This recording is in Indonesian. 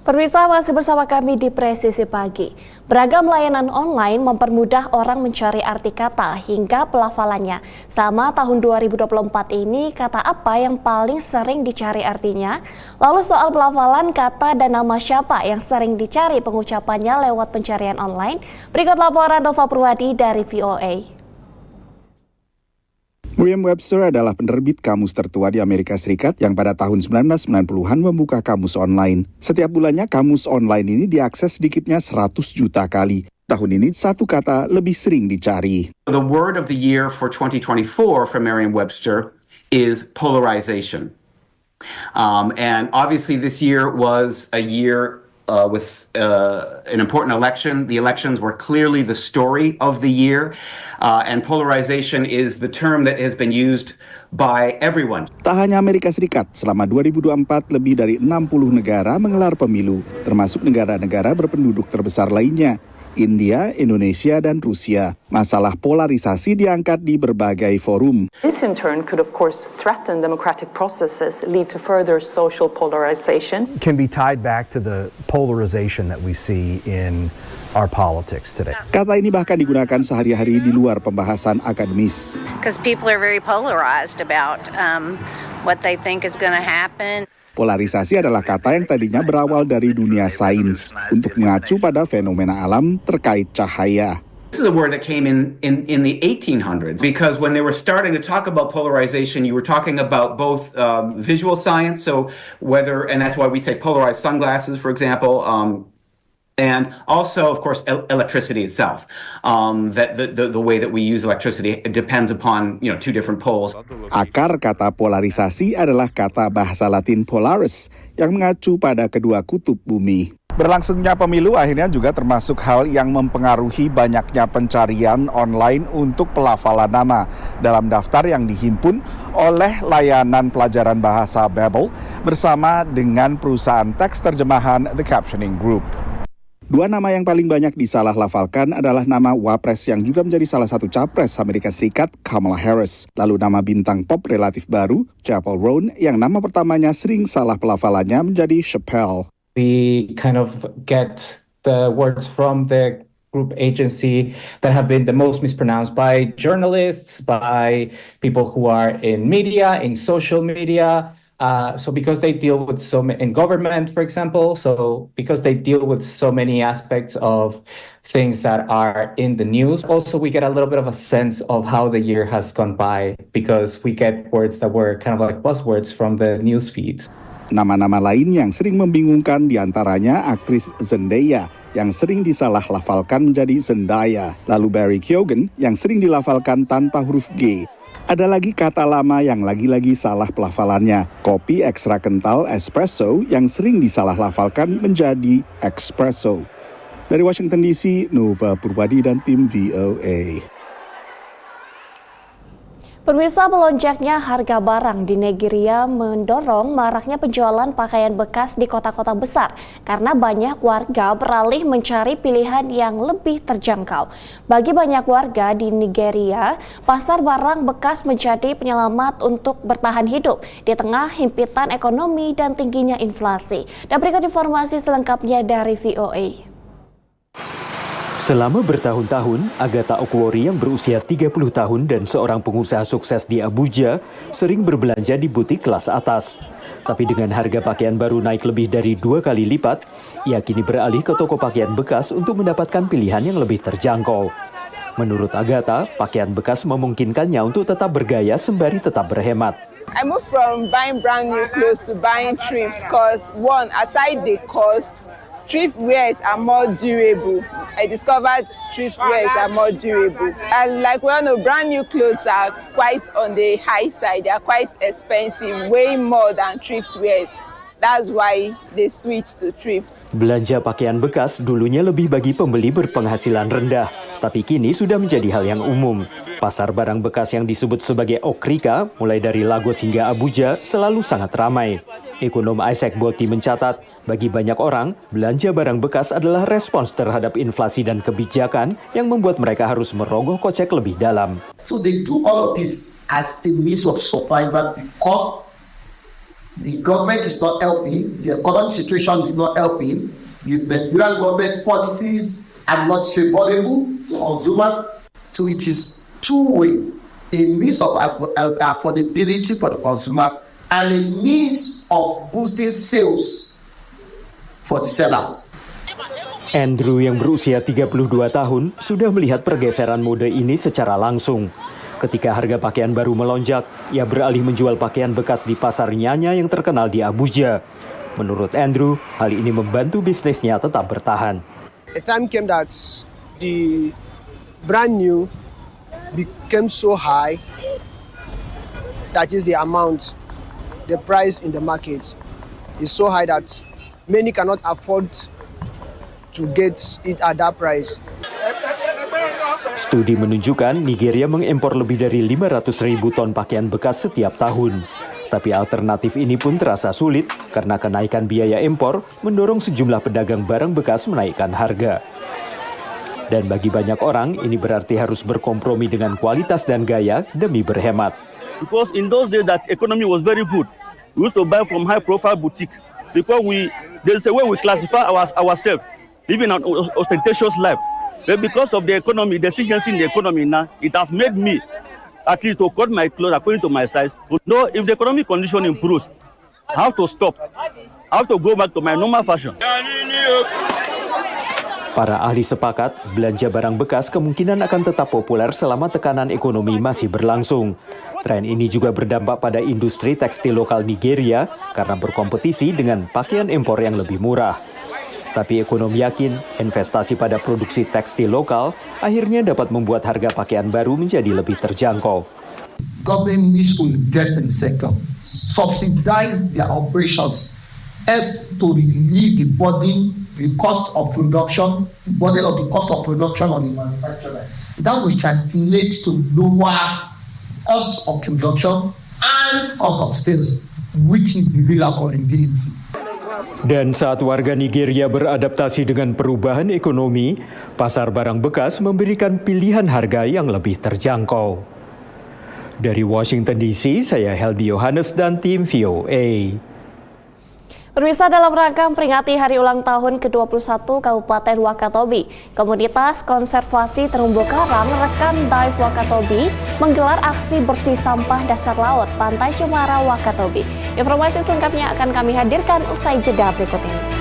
Pemirsa, masih bersama kami di Presisi Pagi. Beragam layanan online mempermudah orang mencari arti kata hingga pelafalannya. Selama tahun 2024 ini, kata apa yang paling sering dicari artinya? Lalu soal pelafalan kata dan nama siapa yang sering dicari pengucapannya lewat pencarian online? Berikut laporan Nova Purwadi dari VOA. Merriam-Webster adalah penerbit kamus tertua di Amerika Serikat yang pada tahun 1990-an membuka kamus online. Setiap bulannya kamus online ini diakses sedikitnya 100 juta kali. Tahun ini satu kata lebih sering dicari. The word of the year for 2024 from Merriam-Webster is polarization. And obviously this year was a year with an important election. The elections were clearly the story of the year, and polarization is the term that has been used by everyone. Tak hanya Amerika Serikat, selama 2024 lebih dari 60 negara menggelar pemilu, termasuk negara-negara berpenduduk terbesar lainnya, India, Indonesia, dan Rusia. Masalah polarisasi diangkat di berbagai forum. This in turn could of course threaten democratic processes, lead to further social polarization. Can be tied back to the polarization that we see in our politics today. Kata ini bahkan digunakan sehari-hari di luar pembahasan akademis. Because people are very polarized about what they think is going to happen. Polarisasi adalah kata yang tadinya berawal dari dunia sains untuk mengacu pada fenomena alam terkait cahaya. This is a word that came in the 1800s because when they were starting to talk about polarization, you were talking about both visual science, so and that's why we say polarized sunglasses, for example, and also, of course, electricity itself. That the way that we use electricity depends upon two different poles. Akar kata polarisasi adalah kata bahasa Latin polaris yang mengacu pada kedua kutub bumi. Berlangsungnya pemilu akhirnya juga termasuk hal yang mempengaruhi banyaknya pencarian online untuk pelafalan nama dalam daftar yang dihimpun oleh layanan pelajaran bahasa Babbel bersama dengan perusahaan teks terjemahan The Captioning Group. Dua nama yang paling banyak disalah-lafalkan adalah nama Wapres yang juga menjadi salah satu capres Amerika Serikat, Kamala Harris. Lalu nama bintang pop relatif baru, Chappell Roan, yang nama pertamanya sering salah pelafalannya menjadi Chappelle. We kind of get the words from the group agency that have been the most mispronounced by journalists, by people who are in media, in social media. So because they deal with in government, for example, so because they deal with so many aspects of things that are in the news, also we get a little bit of a sense of how the year has gone by because we get words that were kind of like buzzwords from the news feeds. Nama-nama lain yang sering membingungkan diantaranya aktris Zendaya yang sering disalah-lafalkan menjadi Zendaya, lalu Barry Keoghan yang sering dilafalkan tanpa huruf G. Ada lagi kata lama yang lagi-lagi salah pelafalannya, kopi ekstra kental espresso yang sering disalah-lafalkan menjadi espresso. Dari Washington DC, Nova Purwadi dan tim VOA. Pemirsa, melonjaknya harga barang di Nigeria mendorong maraknya penjualan pakaian bekas di kota-kota besar karena banyak warga beralih mencari pilihan yang lebih terjangkau. Bagi banyak warga di Nigeria, pasar barang bekas menjadi penyelamat untuk bertahan hidup di tengah himpitan ekonomi dan tingginya inflasi. Dan berikut informasi selengkapnya dari VOA. Selama bertahun-tahun, Agatha Okwori yang berusia 30 tahun dan seorang pengusaha sukses di Abuja sering berbelanja di butik kelas atas. Tapi dengan harga pakaian baru naik lebih dari 2 kali lipat, ia kini beralih ke toko pakaian bekas untuk mendapatkan pilihan yang lebih terjangkau. Menurut Agatha, pakaian bekas memungkinkannya untuk tetap bergaya sembari tetap berhemat. I moved from buying brand new clothes to buying thrifts because one, aside the cost, thrift wears are more durable. I discovered thrift wears are more durable. And like we all know, brand new clothes are quite on the high side. They are quite expensive, way more than thrift wears. That's why they switch to thrift. Belanja pakaian bekas dulunya lebih bagi pembeli berpenghasilan rendah, tapi kini sudah menjadi hal yang umum. Pasar barang bekas yang disebut sebagai Okrika, mulai dari Lagos hingga Abuja, selalu sangat ramai. Ekonom Isaac Botti mencatat, bagi banyak orang, belanja barang bekas adalah respons terhadap inflasi dan kebijakan yang membuat mereka harus merogoh kocek lebih dalam. So they do all of this as the means of survival because the government is not helping, the economic situation is not helping, the Nigerian government policies are not favorable to consumers. So it is two ways, a means of affordability for the consumer and a means of boosting sales for the seller. Andrew yang berusia 32 tahun sudah melihat pergeseran mode ini secara langsung. Ketika harga pakaian baru melonjak, ia beralih menjual pakaian bekas di pasar Nyanya yang terkenal di Abuja. Menurut Andrew, hal ini membantu bisnisnya tetap bertahan. A time came that the brand new became so high, that is the amount, the price in the market is so high that many cannot afford to get it at that price. Studi menunjukkan Nigeria mengimpor lebih dari 500.000 ton pakaian bekas setiap tahun. Tapi alternatif ini pun terasa sulit karena kenaikan biaya impor mendorong sejumlah pedagang barang bekas menaikkan harga. Dan bagi banyak orang, ini berarti harus berkompromi dengan kualitas dan gaya demi berhemat. Because in those days that economy was very good, we used to buy from high-profile boutique because there's a way we classify ourselves, living an ostentatious life. But because of the economy, the exigency in the economy now, it has made me at least to cut my clothes according to my size. To know if the economic condition improves, I have to stop. I have to go back to my normal fashion. Para ahli sepakat, belanja barang bekas kemungkinan akan tetap populer selama tekanan ekonomi masih berlangsung. Tren ini juga berdampak pada industri tekstil lokal Nigeria karena berkompetisi dengan pakaian impor yang lebih murah. Tapi ekonom yakin investasi pada produksi tekstil lokal akhirnya dapat membuat harga pakaian baru menjadi lebih terjangkau. Government needs to invest in the sector, subsidize their operations, help to relieve the burden, the cost of production, burden of the cost of production on the manufacturer. That will translate to lower cost of production and cost of sales, which is the real accountability. Dan saat warga Nigeria beradaptasi dengan perubahan ekonomi, pasar barang bekas memberikan pilihan harga yang lebih terjangkau. Dari Washington DC, saya Helbi Yohanes dan tim VOA. Pemirsa, dalam rangka memperingati hari ulang tahun ke-21 Kabupaten Wakatobi, Komunitas Konservasi Terumbu Karang Rekan Dive Wakatobi menggelar aksi bersih sampah dasar laut Pantai Cemara Wakatobi. Informasi selengkapnya akan kami hadirkan usai jeda berikut ini.